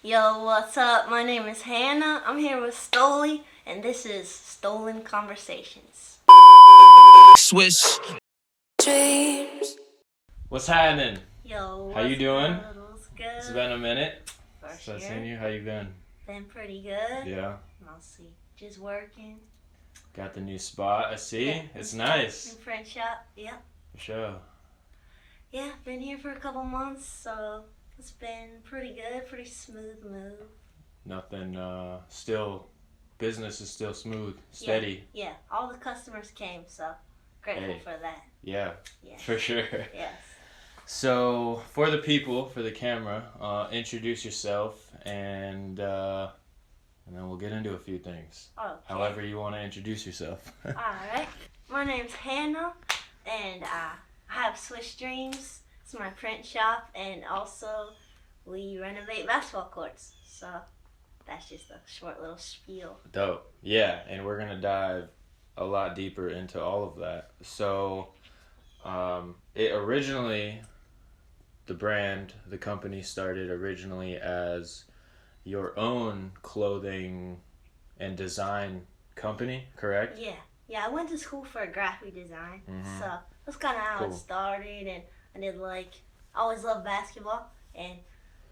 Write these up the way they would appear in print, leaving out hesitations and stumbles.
Yo, what's up? My name is Hannah. I'm here with Stoli, and this is Stolen Conversations. Swish Dreams. What's happening? Yo, How you doing? What's good? It's been a minute For since sure. I've seen you. How you been? Been pretty good. Yeah. Mostly just working. Got the new spot. I see. Yeah, It's new nice. print shop. Yeah. For sure. Yeah, been here for a couple months, so it's been pretty good. Pretty smooth move. Nothing. Still, business is still smooth, steady. Yeah. All the customers came, so grateful Hey. for that. Yeah. Yes. For sure. Yes. So, for the people, for the camera, introduce yourself, and then we'll get into a few things. Okay. However you want to introduce yourself. Alright, my name's Hannah, and I have SwishhDreams. It's my print shop, and also we renovate basketball courts. So that's just a short little spiel. Dope. Yeah, and we're gonna dive a lot deeper into all of that. So, it originally, the company started originally as your own clothing and design company, correct? Yeah, I went to school for graphic design, Mhm. so that's kind of how Cool. it started. And I did I always loved basketball and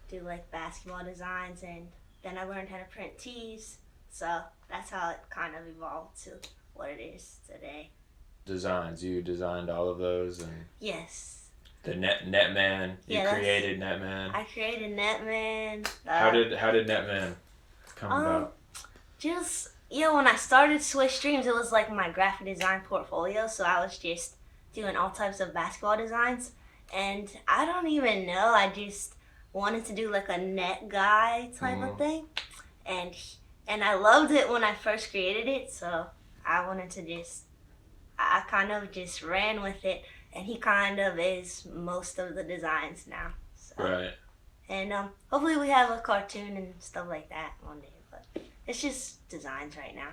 do basketball designs, and then I learned how to print tees. So that's how it kind of evolved to what it is today. Designs. You designed all of those, and Yes. the Netman. You Yeah, that's- created Netman. I created Netman. How did Netman come about? When I started SwishhDreams, it was my graphic design portfolio, so I was just doing all types of basketball designs. And I don't even know, I just wanted to do a net guy type of thing. And I loved it when I first created it, so I wanted to I kind of just ran with it. And he kind of is most of the designs now. So. Right. And hopefully we have a cartoon and stuff like that one day. But it's just designs right now.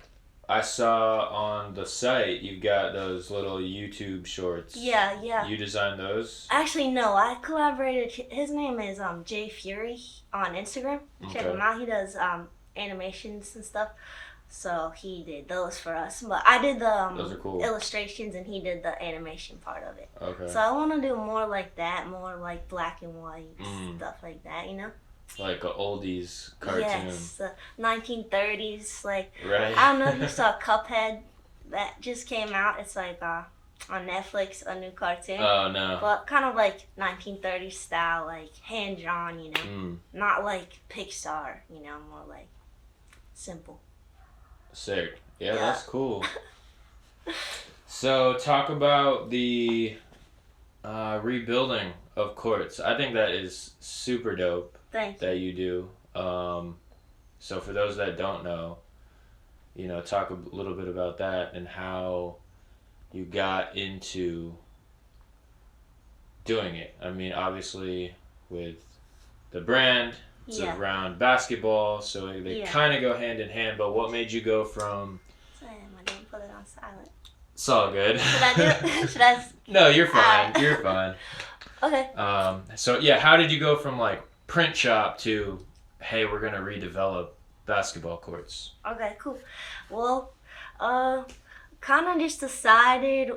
I saw on the site you've got those little YouTube shorts. Yeah. You designed those? Actually, no. I collaborated. His name is Jay Fury on Instagram. Check Okay. him out. He does animations and stuff. So he did those for us. But I did the Those are cool. illustrations and he did the animation part of it. Okay. So I want to do more like that, more like black and white stuff like that, Like a oldies cartoon. Yes, the 1930s. Right. I don't know if you saw Cuphead that just came out. It's on Netflix, a new cartoon. Oh, no. But kind of 1930s style, hand drawn, Not like Pixar, more simple. Sick. Yeah, Yeah. that's cool. So, talk about the rebuilding of courts. I think that is super dope Thank you. that you do. So, for those that don't know, talk a little bit about that and how you got into doing it. I mean, obviously, with the brand, it's Yeah. around basketball, so they kind of go hand in hand. But what made you go from? Damn, I didn't put it on silent. It's all good. Should I do it? Should I? No, you're fine. You're fine. Okay. So yeah, how did you go from print shop to, hey, we're gonna redevelop basketball courts? Okay, cool. Well, kind of just decided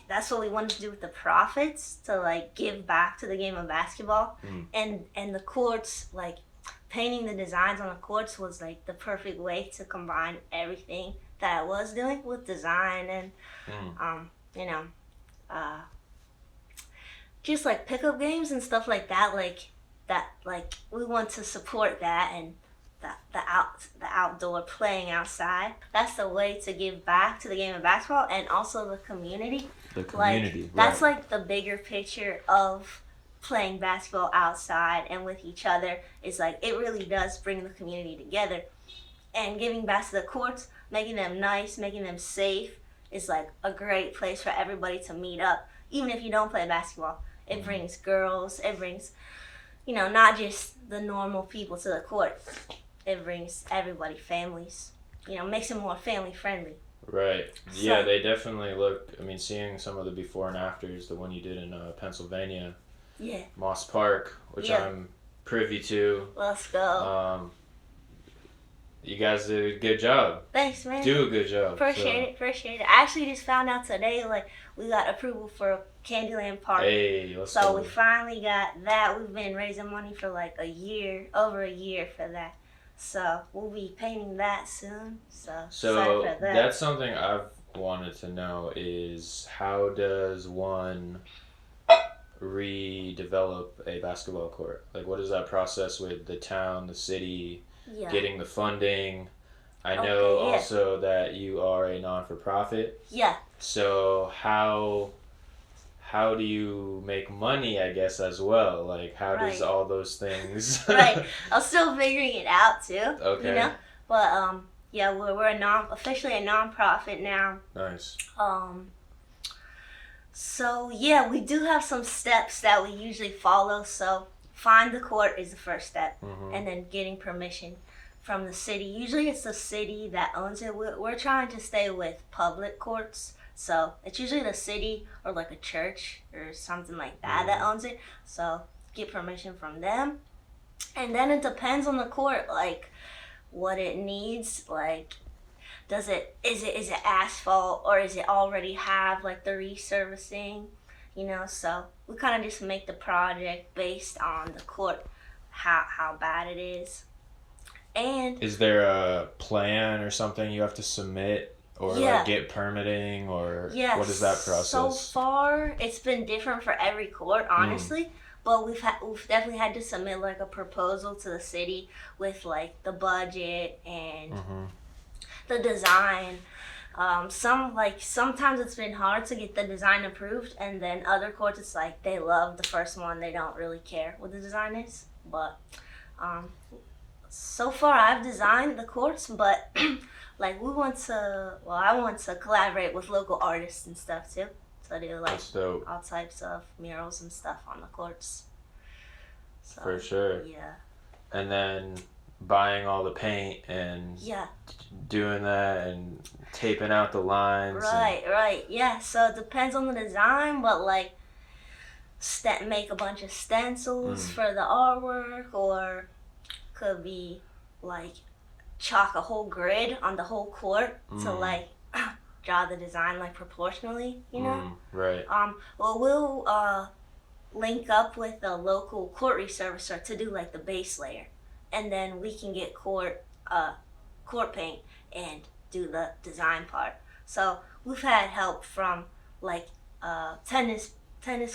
that's what we wanted to do with the profits, to give back to the game of basketball. And the courts, painting the designs on the courts was the perfect way to combine everything that I was doing with design and just pickup games and stuff like that. We want to support that and the outdoor playing outside. That's the way to give back to the game of basketball and also the community. The community, That's right. the bigger picture of playing basketball outside and with each other. Is it really does bring the community together. And giving back to the courts, making them nice, making them safe is a great place for everybody to meet up. Even if you don't play basketball, it brings girls, it brings not just the normal people to the court. It brings everybody, families, makes it more family friendly. Right. Yeah, they definitely look, seeing some of the before and afters, the one you did in Pennsylvania, Yeah. Moss Park, which Yeah. I'm privy to. Let's go. You guys did a good job. Thanks, man. Do a good job. Appreciate it. I actually just found out today, like, we got approval for Candyland Park. Hey, let's so go. we finally got that. We've been raising money for like over a year for that. So we'll be painting that soon. So excited for that. That's something I've wanted to know is how does one redevelop a basketball court? Like, what is that process with the town, the city, getting the funding? I know also that you are a non-for-profit. Yeah. So how do you make money, I guess, as well? Like, how does all those things... Right. I'm still figuring it out, too. Okay. You know? But, yeah, we're officially a non-profit now. Nice. So, yeah, we do have some steps that we usually follow. So, find the court is the first step. Mm-hmm. And then getting permission from the city. Usually it's the city that owns it. We're trying to stay with public courts. So, it's usually the city or like a church or something like that that owns it. So, get permission from them. And then it depends on the court, like what it needs. Like, is it asphalt or is it already have like the resurfacing? You know, so we kind of just make the project based on the court, how bad it is. And is there a plan or something you have to submit or like get permitting or what is that process? So far it's been different for every court, honestly. But we've definitely had to submit like a proposal to the city with like the budget and the design. Sometimes it's been hard to get the design approved, and then other courts it's like they love the first one, they don't really care what the design is. But so far I've designed the courts, but like I want to collaborate with local artists and stuff too. So do like all types of murals and stuff on the courts. So, for sure. Yeah. And then buying all the paint and doing that and taping out the lines. Right. Yeah. So it depends on the design, but like make a bunch of stencils for the artwork, or could be like chalk a whole grid on the whole court to like draw the design like proportionally, you know? Right. Well, we'll link up with the local court resurfacer to do like the base layer, and then we can get court paint and do the design part. So we've had help from like tennis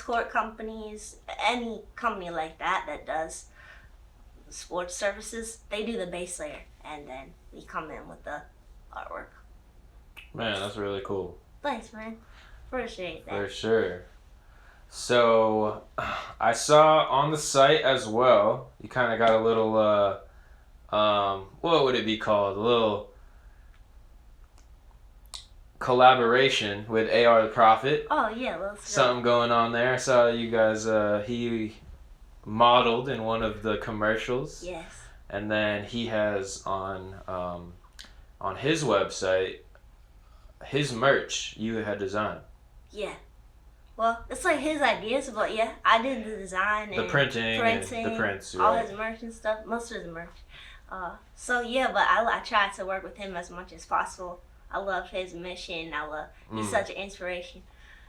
court companies, any company like that does sports services. They do the base layer, and then we come in with the artwork. Man, that's really cool. Thanks, man. Appreciate that. For sure. So, I saw on the site as well, you kind of got a little, what would it be called? A little collaboration with AR the Prophet. Oh, yeah, let's go. Something going on there. I saw you guys, he modeled in one of the commercials. Yes. And then he has on his website, his merch you had designed. Yeah. Well, it's like his ideas, but yeah, I did the design and the printing and the prints, all his merch and stuff, most of his merch. So yeah, but I try to work with him as much as possible. I love his mission. He's such an inspiration.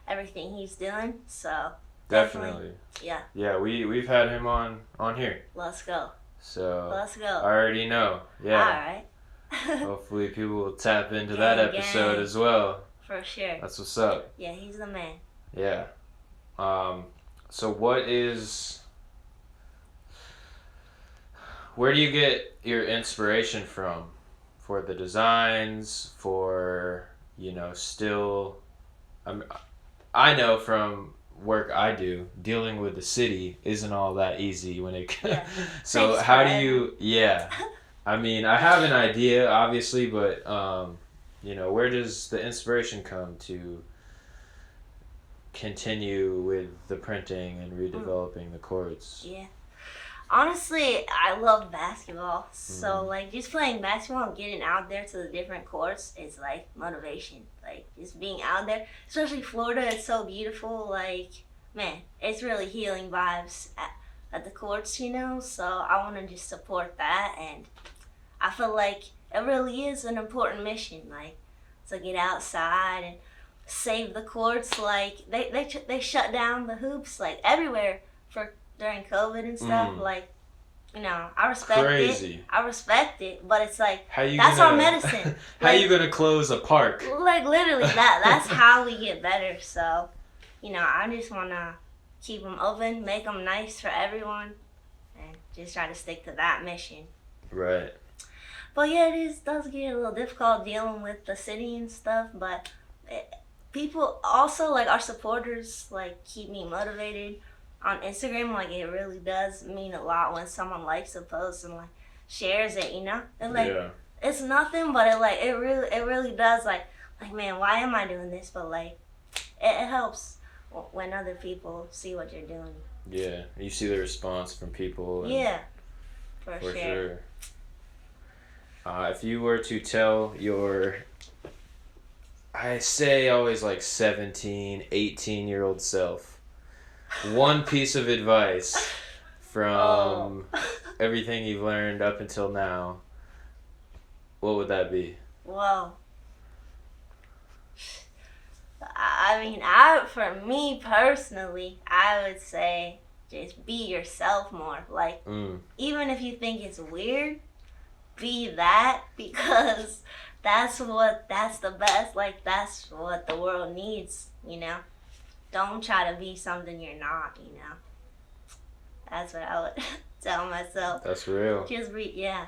Everything he's doing, so definitely. Yeah. Yeah, we've had him on here. Let's go. So let's go. I already know. Yeah. All right. Hopefully people will tap into that episode as well. For sure. That's what's up. Yeah, he's the man. Yeah. So where do you get your inspiration from for the designs, for, still, I know from work I do, dealing with the city isn't all that easy when it so how do you I mean, I have an idea obviously, but where does the inspiration come to continue with the printing and redeveloping the courts? Yeah. Honestly, I love basketball. So, like, just playing basketball and getting out there to the different courts is, like, motivation. Like, just being out there. Especially Florida is so beautiful. Like, man, it's really healing vibes. at the courts, you know. So I want to just support that, and I feel like it really is an important mission, like to get outside and save the courts. Like they shut down the hoops like everywhere for during COVID and stuff. Like, you know, I respect Crazy. it. I respect it, but it's like How you that's gonna, our medicine. How Like, you gonna close a park? like literally that's how we get better. So, you know, I just wanna keep them open, make them nice for everyone, and just try to stick to that mission. Right. But yeah, does get a little difficult dealing with the city and stuff. But people also, like, our supporters, like, keep me motivated on Instagram. Like, it really does mean a lot when someone likes a post and like shares it, you know. And like, it's nothing, but it really does. Like man, why am I doing this? But like, it helps when other people see what you're doing. Yeah, you see the response from people. And Yeah, for sure. If you were to tell your, I say always like 17, 18-year-old self, one piece of advice from everything you've learned up until now, what would that be? Well, I mean, for me personally, I would say just be yourself more. Like, even if you think it's weird, be that, because that's the best. Like, that's what the world needs, you know. Don't try to be something you're not, you know. That's what I would tell myself. That's real. Just yeah.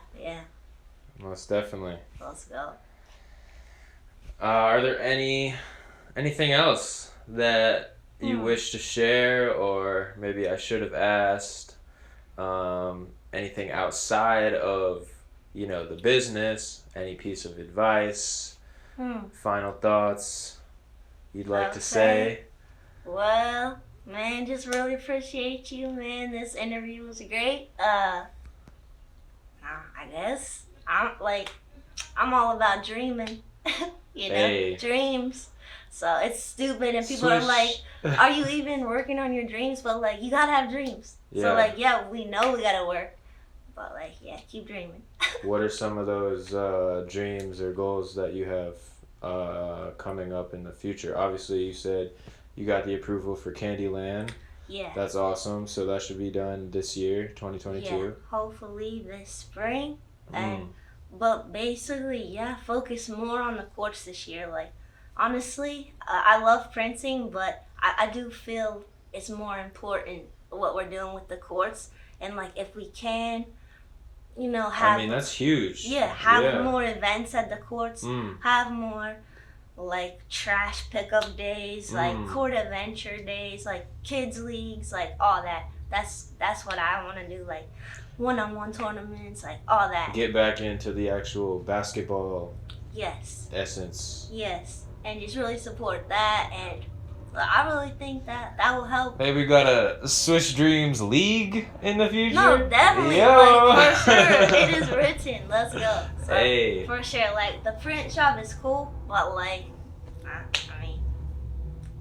Most definitely. Let's go. Are there anything else that you wish to share, or maybe I should have asked? Anything outside of, you know, the business? Any piece of advice? Final thoughts you'd like to say? Well, man, just really appreciate you, man. This interview was great. I guess I'm all about dreaming. You know, dreams. So it's stupid, and people are like, "Are you even working on your dreams?" But like, you gotta have dreams. Yeah. So like, yeah, we know we gotta work, but like, yeah, keep dreaming. What are some of those dreams or goals that you have coming up in the future? Obviously, you said you got the approval for Candyland. Yeah. That's awesome. So that should be done this year, 2022. Yeah, hopefully this spring. But basically, yeah, focus more on the courts this year. Like, honestly, I love printing, but I do feel it's more important what we're doing with the courts. And like, if we can, you know, have... I mean, that's huge. Yeah, have more events at the courts. Have more, like, trash pickup days, like court adventure days, like kids leagues, like all that. That's what I want to do, like one-on-one tournaments, like all that. Get back into the actual basketball essence. Yes, and just really support that, and I really think that will help. Maybe we got a SwishhDreams league in the future? No, definitely. Like, for sure. It is written. Let's go. So, hey. For sure. Like, the print shop is cool, but like, I mean,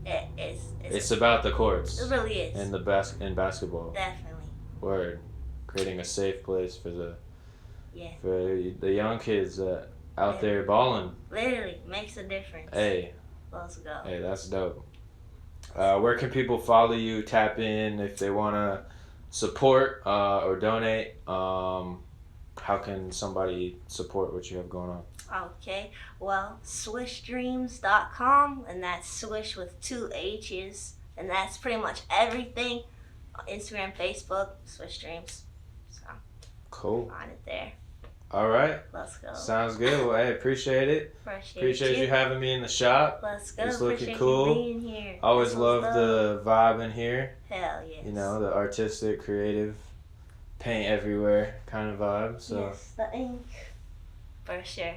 it's about the courts. It really is. And in basketball. Definitely. Word. Creating a safe place for the young kids out there balling. Literally makes a difference. Hey. Let's go. Hey, that's dope. Where can people follow you, tap in if they want to support or donate? How can somebody support what you have going on? Okay, well, SwishhDreams.com, and that's Swish with 2 H's, and that's pretty much everything. Instagram, Facebook, SwishhDreams. So, cool. Find it there. All right. Let's go. Sounds good. Well, hey, appreciate it. Appreciate you having me in the shop. Let's go. It's looking cool. You being here. Always love the vibe in here. Hell yes. You know, the artistic, creative, paint everywhere kind of vibe. So. Yes, the ink. For sure.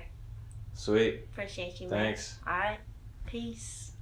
Sweet. Appreciate you, Thanks. Man. All right. Peace.